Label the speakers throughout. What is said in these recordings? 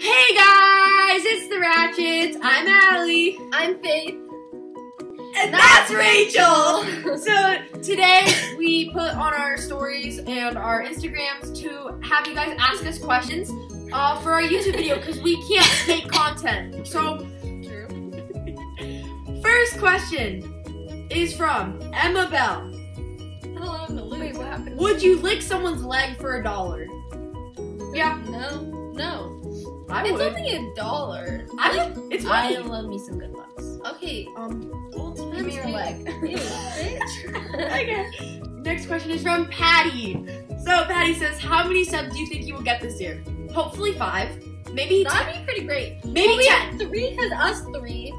Speaker 1: Hey guys, it's the Ratchets. I'm Allie.
Speaker 2: I'm Faith.
Speaker 1: And that's Rachel. So today we put on our stories and our Instagrams to have you guys ask us questions for our YouTube video because we can't make content. So,
Speaker 2: True.
Speaker 1: First question is from Emma Bell.
Speaker 2: Hello, wait, what happened?
Speaker 1: Would you lick someone's leg for $1? Yeah.
Speaker 2: No.
Speaker 1: I
Speaker 2: It's
Speaker 1: would.
Speaker 2: only $1.
Speaker 1: It's
Speaker 3: I
Speaker 1: money.
Speaker 3: love me some good looks.
Speaker 2: Okay.
Speaker 1: Well, it
Speaker 2: Give me
Speaker 1: depends,
Speaker 2: your
Speaker 1: dude.
Speaker 2: leg. Ew, bitch.
Speaker 1: Okay. Next question is from Patty. So Patty says, how many subs do you think you will get this year? Hopefully 5. Maybe 10.
Speaker 2: That'd be pretty great.
Speaker 1: Maybe 10.
Speaker 2: 3, because us 3.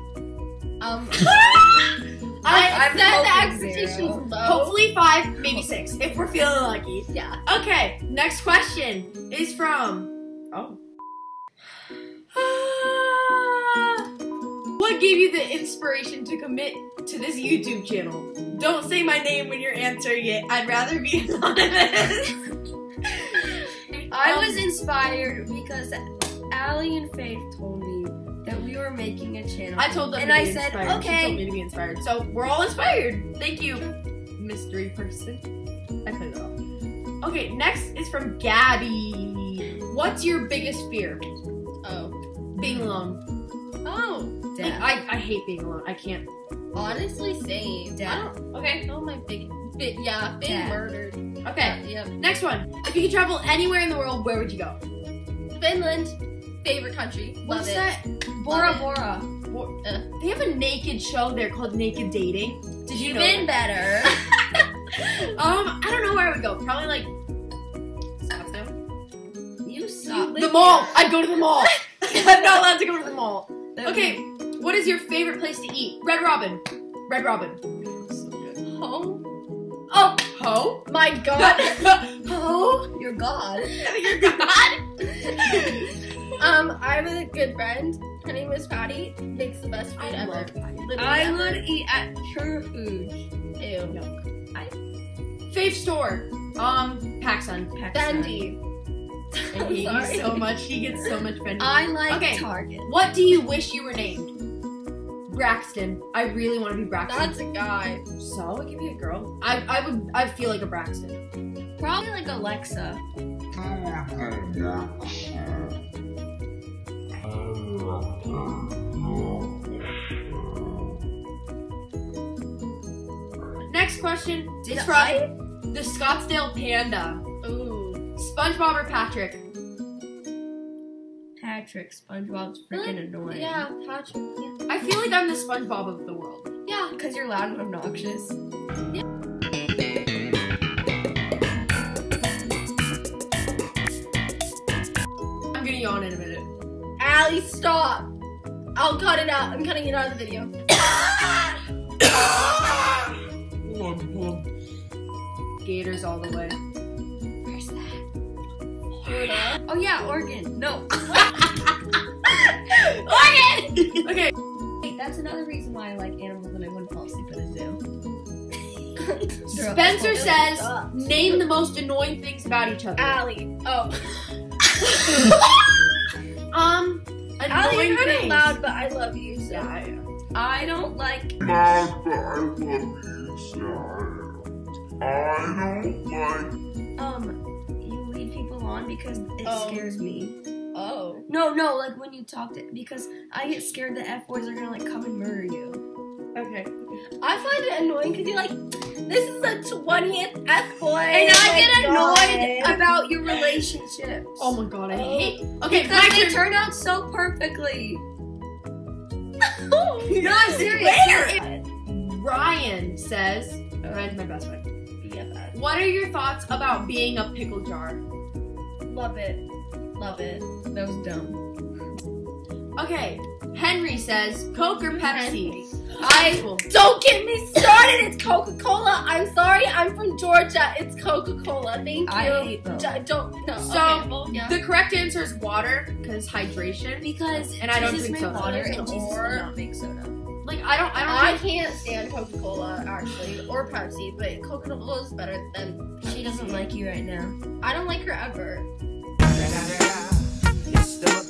Speaker 1: I'm
Speaker 2: set the
Speaker 3: hoping
Speaker 2: expectations
Speaker 3: 0.
Speaker 2: low.
Speaker 1: Hopefully 5, maybe 6, if we're feeling lucky.
Speaker 2: Yeah.
Speaker 1: Okay, next question is from, what gave you the inspiration to commit to this YouTube channel? Don't say my name when you're answering it. I'd rather be anonymous.
Speaker 3: I was inspired because Allie and Faith told me that we were making a channel.
Speaker 1: I told them
Speaker 3: and
Speaker 1: to
Speaker 3: I
Speaker 1: be
Speaker 3: said,
Speaker 1: inspired. She
Speaker 3: okay.
Speaker 1: told me to be inspired. So we're all inspired. Thank you, mystery person. I put it off. Okay, next is from Gabby. What's your biggest fear?
Speaker 2: Oh.
Speaker 1: Being alone.
Speaker 2: Oh.
Speaker 1: Like,
Speaker 3: Death.
Speaker 1: I hate being alone. I can't.
Speaker 2: Honestly, same.
Speaker 3: Death.
Speaker 1: Okay.
Speaker 2: Oh, my being
Speaker 3: Death.
Speaker 2: murdered.
Speaker 1: Okay.
Speaker 2: Yep.
Speaker 1: Next one. If you could travel anywhere in the world, where would you go?
Speaker 2: Finland. Favorite country. Love
Speaker 1: What's
Speaker 2: it.
Speaker 1: that?
Speaker 3: Bora
Speaker 2: Love
Speaker 3: Bora.
Speaker 1: They have a naked show there called Naked Dating. Did you know?
Speaker 3: Even better.
Speaker 1: I don't know where I would go. Probably like Scottsdale.
Speaker 3: You suck.
Speaker 1: The mall. I'd go to the mall. I'm not allowed to go to the mall. Okay. What is your favorite place to eat? Red Robin. Red Robin.
Speaker 2: Home.
Speaker 1: Oh, ho.
Speaker 2: My God.
Speaker 1: Ho.
Speaker 3: You're God.
Speaker 1: You're God.
Speaker 2: I have a good friend. Her name is Patty. Makes the best food
Speaker 1: I
Speaker 2: ever.
Speaker 1: love Patty.
Speaker 2: Literally
Speaker 3: I
Speaker 2: ever.
Speaker 3: would eat at Pure Food.
Speaker 2: Ew.
Speaker 1: Fave store. PacSun.
Speaker 2: Fendi.
Speaker 1: I hate
Speaker 2: Sorry.
Speaker 1: you so much. He gets so much Fendi.
Speaker 3: I like
Speaker 1: Okay.
Speaker 3: Target.
Speaker 1: What do you wish you were named? Braxton. I really want to be Braxton.
Speaker 2: That's a guy.
Speaker 1: So it could be a girl. I feel like a Braxton.
Speaker 3: Probably like Alexa.
Speaker 1: Next question is
Speaker 3: Did
Speaker 1: from the Scottsdale Panda.
Speaker 2: Ooh.
Speaker 1: SpongeBob or Patrick?
Speaker 3: Patrick. SpongeBob's freaking annoying.
Speaker 2: Yeah, Patrick. Yeah.
Speaker 1: I feel like I'm the SpongeBob of the world.
Speaker 2: Yeah.
Speaker 3: Because you're loud and obnoxious.
Speaker 1: I'm gonna yawn in a minute.
Speaker 2: Allie, stop. I'll cut it out. I'm cutting it out of the video.
Speaker 1: Gators all the way.
Speaker 3: Where's that?
Speaker 2: Florida.
Speaker 3: Oh yeah, Oregon. No.
Speaker 1: Oregon! Okay.
Speaker 3: Wait, that's another reason why I like animals and I wouldn't fall asleep at a zoo.
Speaker 1: Spencer says,
Speaker 2: Stop.
Speaker 1: name the most annoying things about each other.
Speaker 2: Allie. Oh.
Speaker 1: Annoying
Speaker 2: Allie, you're kind of
Speaker 1: things.
Speaker 2: loud, but I love you. So.
Speaker 1: Yeah, I am.
Speaker 3: I don't like.
Speaker 4: Loud, but I love you, so I don't like.
Speaker 3: You lead people on because it
Speaker 2: Oh.
Speaker 3: scares me.
Speaker 2: Oh.
Speaker 3: No, like when you talk to, because I get scared the F words are gonna like come and murder you.
Speaker 1: Okay.
Speaker 2: I find it annoying because you're like, this is the 20th F boy.
Speaker 3: And I get annoyed
Speaker 2: God.
Speaker 3: about your relationships.
Speaker 1: Oh my god, I
Speaker 2: Oh.
Speaker 1: hate. Okay,
Speaker 3: Because
Speaker 1: my
Speaker 3: they
Speaker 1: turn.
Speaker 3: turn out so perfectly.
Speaker 1: No,
Speaker 3: I'm serious.
Speaker 1: Ryan says, Ryan's my best friend.
Speaker 2: BFF.
Speaker 1: What are your thoughts about being a pickle jar?
Speaker 2: Love it. Love it.
Speaker 3: That was dumb.
Speaker 1: Okay, Henry says, Coke or Pepsi?
Speaker 2: I don't get me started. It's Coca-Cola. I'm sorry. I'm from Georgia. It's Coca-Cola. Thank you.
Speaker 3: I hate them.
Speaker 2: Don't. No.
Speaker 1: So,
Speaker 2: okay, well, yeah.
Speaker 1: The correct answer is water, because hydration.
Speaker 3: Because
Speaker 1: And I don't
Speaker 3: Jesus
Speaker 1: drink
Speaker 3: made
Speaker 1: soda.
Speaker 3: water and Jesus
Speaker 2: Or-
Speaker 3: did not make soda.
Speaker 1: Like, I don't
Speaker 2: I
Speaker 1: like-
Speaker 2: can't stand Coca-Cola actually, or Pepsi, but Coca-Cola is better than.
Speaker 3: She doesn't like you right now.
Speaker 2: I don't like her ever.
Speaker 5: Yes, them